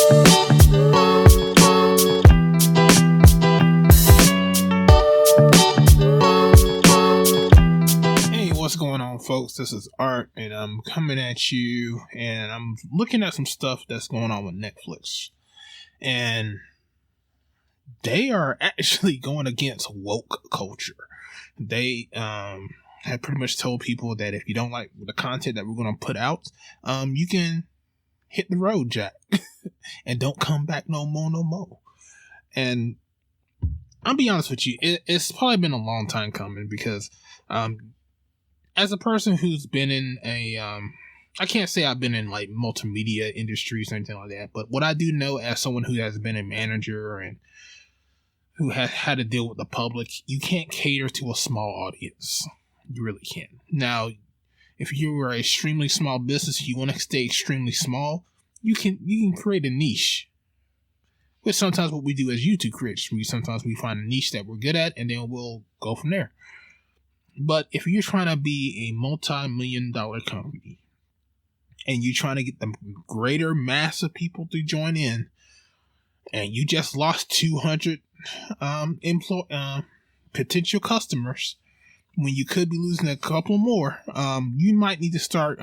What's going on, folks? This is Art, and I'm coming at you, and I'm looking at some stuff that's going on with Netflix, and they are actually going against woke culture. They have pretty much told people that if you don't like the content that we're going to put out, you can hit the road, Jack, and don't come back no more. And I'll be honest with you, it's probably been a long time coming because as a person who's been in I can't say I've been in like multimedia industries or anything like that, but what I do know as someone who has been a manager and who has had to deal with the public, you can't cater to a small audience. You really can't. Now, if you are an extremely small business, you want to stay extremely small, you can create a niche. Which sometimes what we do as YouTube creators, sometimes we find a niche that we're good at, and then we'll go from there. But if you're trying to be a multi-million-dollar company and you're trying to get the greater mass of people to join in, and you just lost 200 potential customers when you could be losing a couple more, you might need to start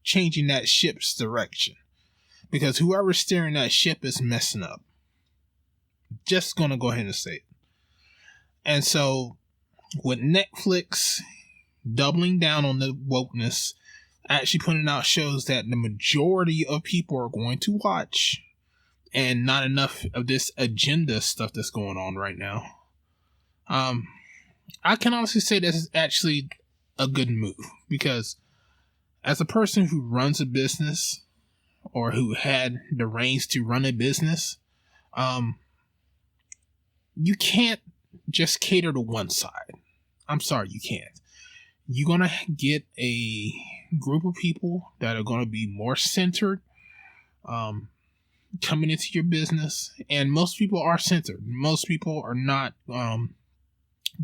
changing that ship's direction, because whoever's steering that ship is messing up. Just gonna go ahead and say it. And so, with Netflix doubling down on the wokeness, actually putting out shows that the majority of people are going to watch, and not enough of this agenda stuff that's going on right now, I can honestly say this is actually a good move, because as a person who runs a business, or who had the reins to run a business, you can't just cater to one side. I'm sorry, you can't. You're going to get a group of people that are going to be more centered coming into your business. And most people are centered. Most people are not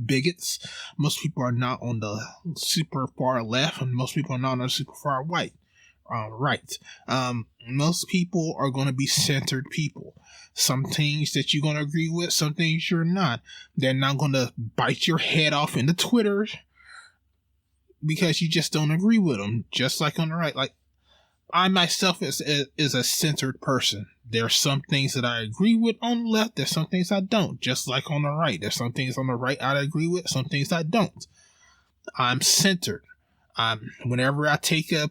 bigots. Most people are not on the super far left. And most people are not on the super far right. Most people are going to be centered people. Some things that you're going to agree with, some things you're not. They're not going to bite your head off in the Twitter because you just don't agree with them. Just like on the right, like I myself is a centered person. There are some things that I agree with on the left. There's some things I don't. Just like on the right, there's some things on the right I agree with. Some things I don't. I'm centered. Whenever I take a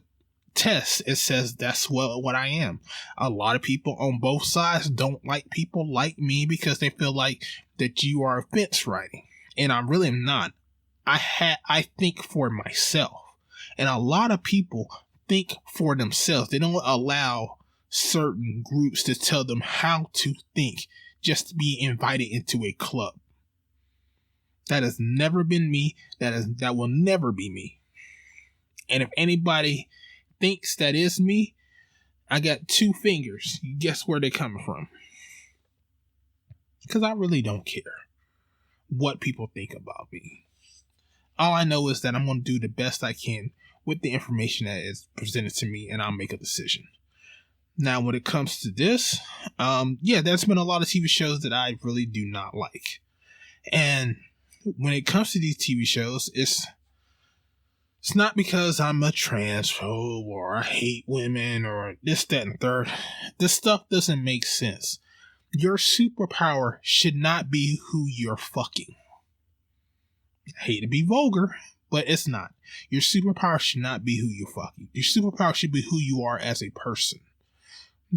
test, it says that's what I am. A lot of people on both sides don't like people like me because they feel like that you are fence riding, and I really am not. I think for myself, and a lot of people think for themselves. They don't allow certain groups to tell them how to think just to be invited into a club. That has never been me. That will never be me. And if anybody thinks that is me, I got 2 fingers. Guess where they're coming from? Because I really don't care what people think about me. All I know is that I'm going to do the best I can with the information that is presented to me, and I'll make a decision. Now, when it comes to this, there's been a lot of TV shows that I really do not like. And when it comes to these TV shows, it's not because I'm a transphobe or I hate women or this, that, and third. This stuff doesn't make sense. Your superpower should not be who you're fucking. I hate to be vulgar, but it's not. Your superpower should not be who you're fucking. Your superpower should be who you are as a person.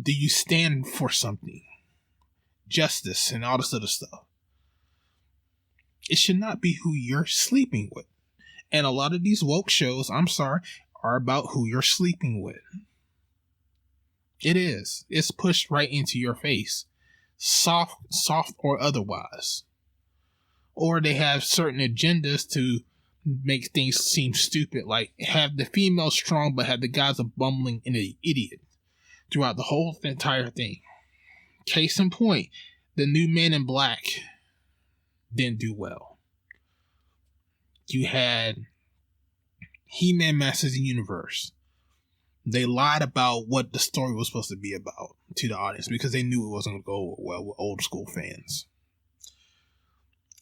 Do you stand for something? Justice and all this other stuff. It should not be who you're sleeping with. And a lot of these woke shows, I'm sorry, are about who you're sleeping with. It is. It's pushed right into your face. Soft or otherwise. Or they have certain agendas to make things seem stupid, like have the female strong but have the guys a bumbling and an idiot throughout the whole entire thing. Case in point, the new Men in Black didn't do well. You had He-Man Masters of the Universe. They lied about what the story was supposed to be about to the audience because they knew it wasn't going to go well with old school fans.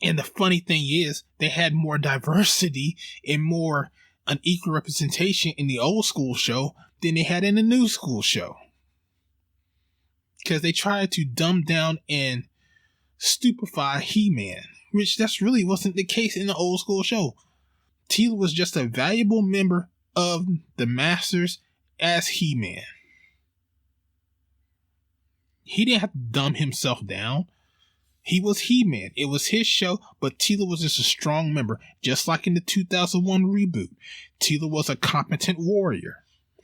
And the funny thing is, they had more diversity and more an equal representation in the old school show than they had in the new school show. Because they tried to dumb down and stupefy He-Man, which that's really wasn't the case in the old school show. Teela was just a valuable member of the Masters as He-Man. He didn't have to dumb himself down. He was He-Man. It was his show, but Teela was just a strong member. Just like in the 2001 reboot, Teela was a competent warrior.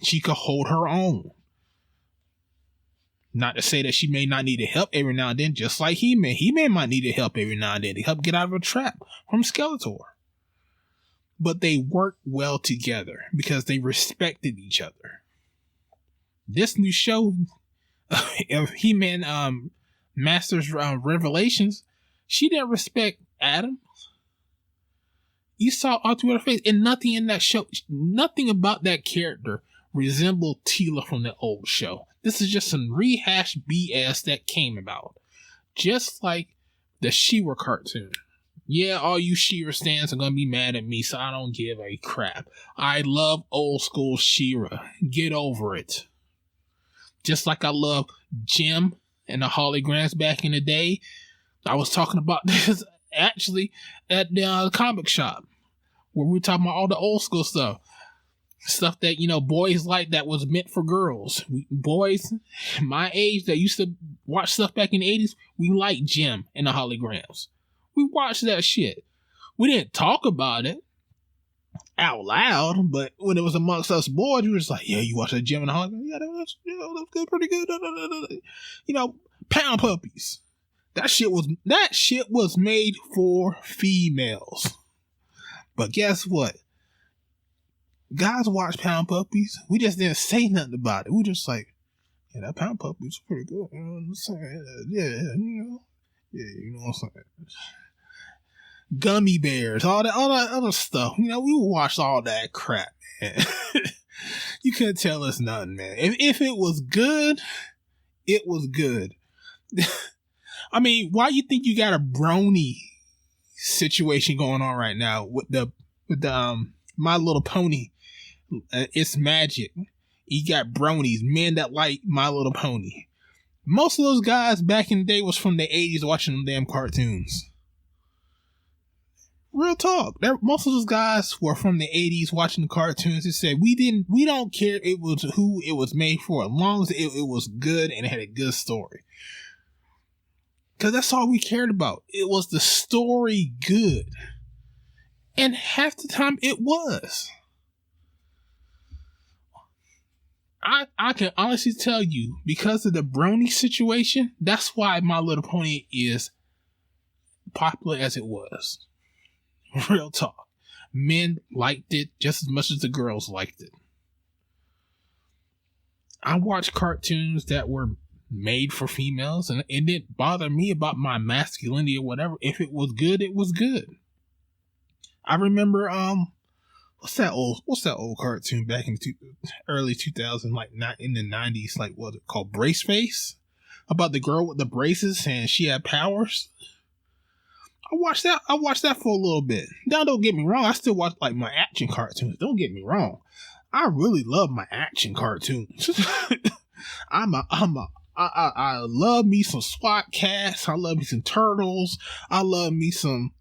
She could hold her own. Not to say that she may not need help every now and then, just like He-Man. He-Man might need help every now and then to help get out of a trap from Skeletor. But they worked well together because they respected each other. This new show, He-Man Masters Revelations, she didn't respect Adam. You saw all through her face, and nothing in that show, nothing about that character resembled Teela from the old show. This is just some rehashed BS that came about. Just like the She-Ra cartoon. Yeah, all you She-Ra stans are going to be mad at me, so I don't give a crap. I love old school She-Ra. Get over it. Just like I love Jim and the holograms back in the day. I was talking about this actually at the comic shop, where we were talking about all the old school stuff. Stuff that, boys like that was meant for girls. Boys my age that used to watch stuff back in the 80s, we liked Jim and the holograms. We watched that shit. We didn't talk about it out loud, but when it was amongst us boys, we were just like, yeah, you watch that Jim and the hologram? Yeah, that's good, pretty good. Pound Puppies. That shit was made for females. But guess what? Guys watch Pound Puppies. We just didn't say nothing about it. We just like, yeah, that Pound Puppy's pretty good. You know what I'm saying? Yeah, you know what I'm saying? Gummy bears, all that other stuff. We watched all that crap, man. You couldn't tell us nothing, man. If it was good, it was good. I mean, why you think you got a brony situation going on right now with the My Little Pony? It's magic. You got bronies, men that like My Little Pony. Most of those guys back in the day was from the 80s watching them damn cartoons. Real talk. Most of those guys were from the 80s watching the cartoons and said, we don't care it was who it was made for, as long as it was good and it had a good story. Because that's all we cared about. It was the story good. And half the time it was. I can honestly tell you, because of the brony situation, that's why My Little Pony is popular as it was. Real talk. Men liked it just as much as the girls liked it. I watched cartoons that were made for females, and it didn't bother me about my masculinity or whatever. If it was good, it was good. I remember what's that old cartoon back in the early 2000s, like not in the 90s, like what was it called, Brace Face, about the girl with the braces and she had powers. I watched that for a little bit. Now, don't get me wrong, I still watch like my action cartoons. Don't get me wrong, I really love my action cartoons. I love me some SWAT cats. I love me some turtles. I love me some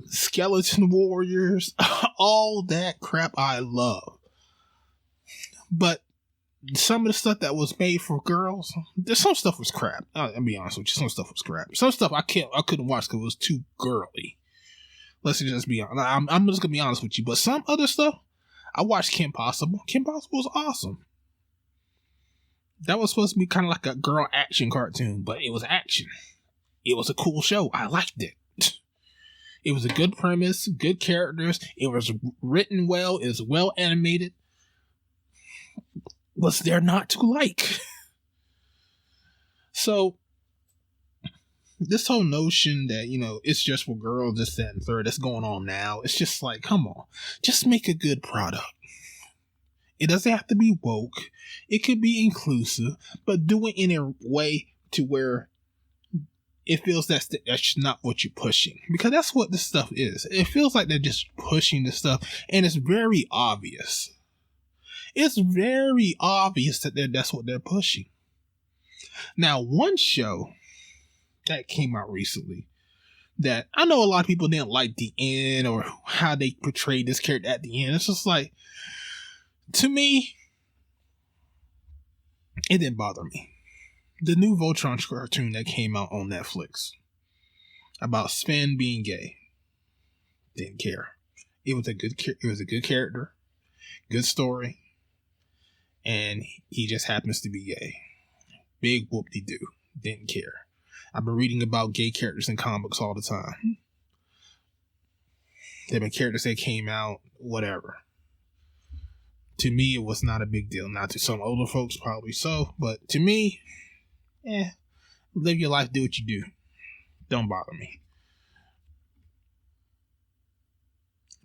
skeleton warriors. All that crap I love. But some of the stuff that was made for girls, some stuff was crap. I'll be honest with you, some stuff was crap. Some stuff I couldn't watch because it was too girly. Let's just be honest. I'm just gonna be honest with you. But some other stuff, I watched Kim Possible. Kim Possible was awesome. That was supposed to be kind of like a girl action cartoon, but it was action. It was a cool show. I liked it. It was a good premise, good characters. It was written well. It was well animated. Was there not to like? So, this whole notion that, it's just for girls, this, that, and third, that's going on now. It's just like, come on. Just make a good product. It doesn't have to be woke. It could be inclusive, but do it in a way to where it feels that's not what you're pushing. Because that's what this stuff is. It feels like they're just pushing this stuff, and it's very obvious. It's very obvious that that's what they're pushing. Now, one show that came out recently that I know a lot of people didn't like the end or how they portrayed this character at the end. It's just like, to me, it didn't bother me. The new Voltron cartoon that came out on Netflix about Sven being gay, didn't care. It was a good character, good story, and he just happens to be gay. Big whoop-de-doo. Didn't care. I've been reading about gay characters in comics all the time. There have been characters that came out, whatever. To me, it was not a big deal. Not to some older folks, probably so. But to me, live your life, do what you do. Don't bother me.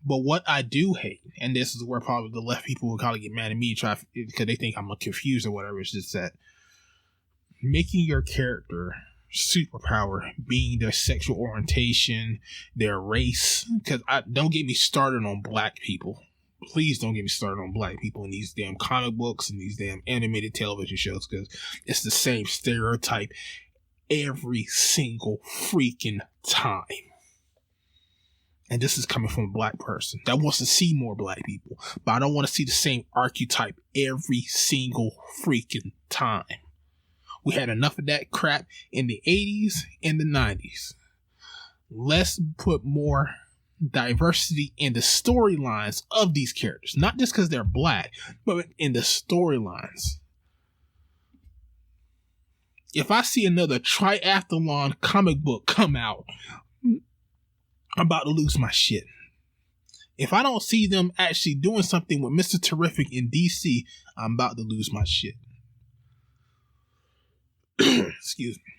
But what I do hate, and this is where probably the left people will probably get mad at me because they think I'm confused or whatever, is just that making your character superpower being their sexual orientation, their race, because don't get me started on black people. Please don't get me started on black people in these damn comic books and these damn animated television shows, because it's the same stereotype every single freaking time. And this is coming from a black person that wants to see more black people, but I don't want to see the same archetype every single freaking time. We had enough of that crap in the 80s and the 90s. Let's put more diversity in the storylines of these characters. Not just because they're black, but in the storylines. If I see another triathlon comic book come out, I'm about to lose my shit. If I don't see them actually doing something with Mr. Terrific in DC, I'm about to lose my shit. Excuse me.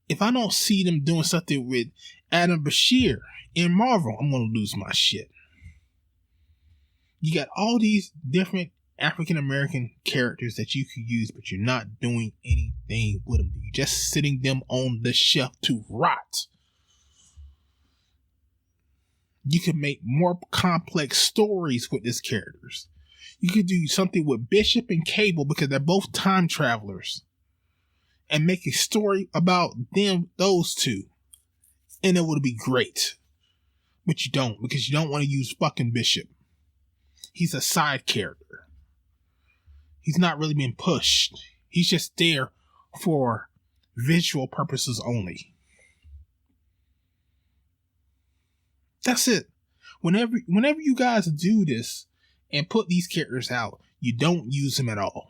If I don't see them doing something with Adam Bashir in Marvel, I'm going to lose my shit. You got all these different African American characters that you could use, but you're not doing anything with them. You're just sitting them on the shelf to rot. You could make more complex stories with these characters. You could do something with Bishop and Cable because they're both time travelers, and make a story about them, those two, and it would be great. But you don't, because you don't want to use fucking Bishop. He's a side character. He's not really being pushed. He's just there for visual purposes only. That's it. Whenever you guys do this and put these characters out, you don't use them at all.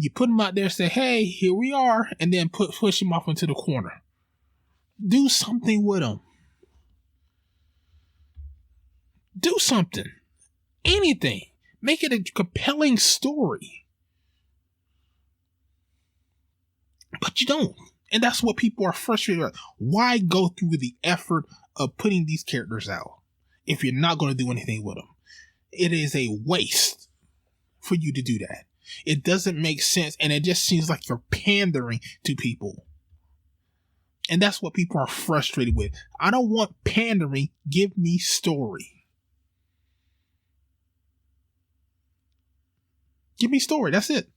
You put them out there and say, hey, here we are, and then push them off into the corner. Do something with them. Do something. Anything. Make it a compelling story. But you don't. And that's what people are frustrated about. Why go through the effort of putting these characters out if you're not going to do anything with them? It is a waste for you to do that. It doesn't make sense, and it just seems like you're pandering to people. And that's what people are frustrated with. I don't want pandering. Give me story. Give me story. That's it.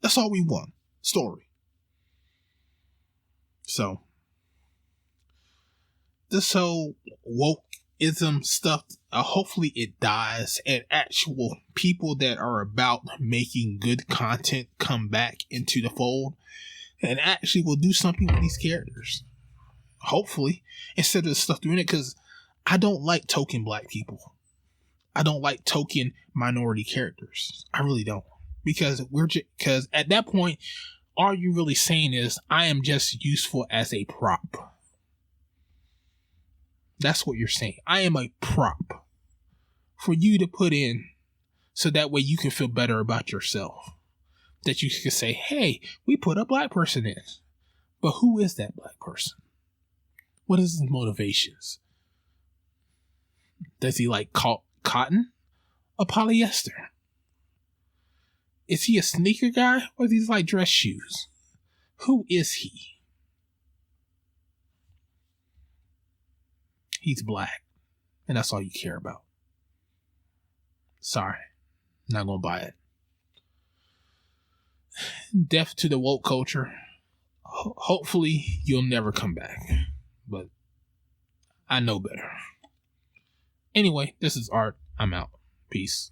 That's all we want. Story. So, this whole wokeism stuff, hopefully it dies and actual people that are about making good content come back into the fold and actually will do something with these characters. Hopefully, instead of the stuff doing it, because I don't like token black people. I don't like token minority characters. I really don't. Because at that point, all you're really saying is, I am just useful as a prop. That's what you're saying. I am a prop for you to put in so that way you can feel better about yourself. That you can say, hey, we put a black person in. But who is that black person? What is his motivations? Does he like cotton or polyester? Is he a sneaker guy or is he like dress shoes? Who is he? He's black. And that's all you care about. Sorry. Not gonna buy it. Death to the woke culture. Hopefully you'll never come back. But I know better. Anyway, this is Art. I'm out. Peace.